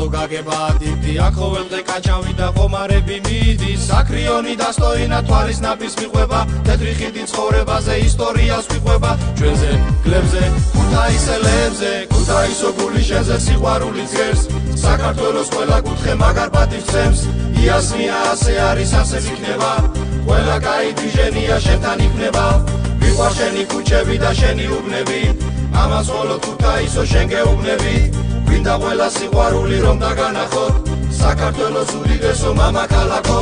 მარტო გაგება დიდი აქ ყოველდღე კაჭავი და ხომარები მიდის საკრიონი დასტოინა თვალის ნაპირს მიყვება თეთრი ხიდი ცხოვრებაზე ისტორიას ვიყვება ჩვენზე გლებზე ქუთაისელებზე ქუთაისო გული შენზე სიყვარული ძერს საქართველოს ყველა კუთხე მაგარ პატივს ცემს იასმია ასე არის ასე იქნება ყველა კაი დიჟენია შენთან იქნება ვიყვარ შენი ქუჩები და შენი უბნები ამას მხოლოდ ქუთაისო შენ გეუბნები გვინდა ყველა სიყვარული რომ დაგანახოთ საქართველოს უდიდესო მამაქალაქო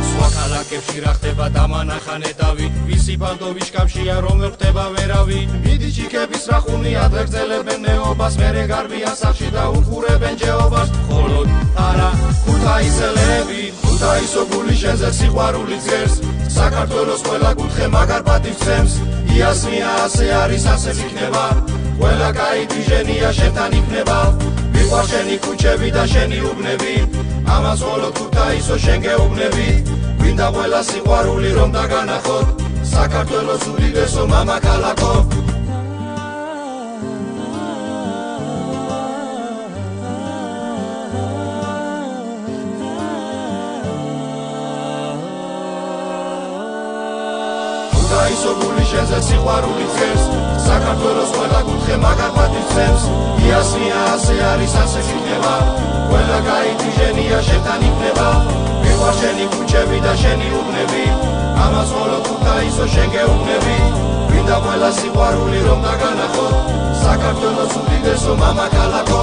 სხვა ქალაქებში რა ხდება დამანახანე დავი ვისი ბანდოვის კავშირია რომ ვერ ხდება ვერავი მიდი ჩიქების რახუნი ადრე გრძელებენ ნეობას მერე გარბიან სახში და უხურებენ ჯეობას მხოლოდ არა ქუთაისელები ქუთაისო გული შენზე სიყვარული ძერს საქართველოს ყველა კუთხე მაგარ პატივს ცემს იასმია ასე არის ასე იქნება ყველა კაი დიჟენია შენთან იქნება ვიყვარ შენი ქუჩები და შენი უბნები ამას მხოლოდ ქუთაისო შენ გეუბნები გვინდა ყველა სიყვარული რომ დაგანახოთ საქართველოს უდიდესო მამაქალაქო ქუთაისო გული შენზე სიყვარული ძერს საქართველოს ყველა კუთხე მაგარ პატივს ცემს იასმია ასე არის ასე იქნება ყველა კაი დიჟენია შენთან იქნება ვიყვარ შენი ქუჩები და შენი უბნები ამას მხოლოდ ქუთაისო შენ გეუბნები გვინდა ყველა სიყვარული რომ დაგანახოთ საქართველოს უდიდესო მამაქალაქო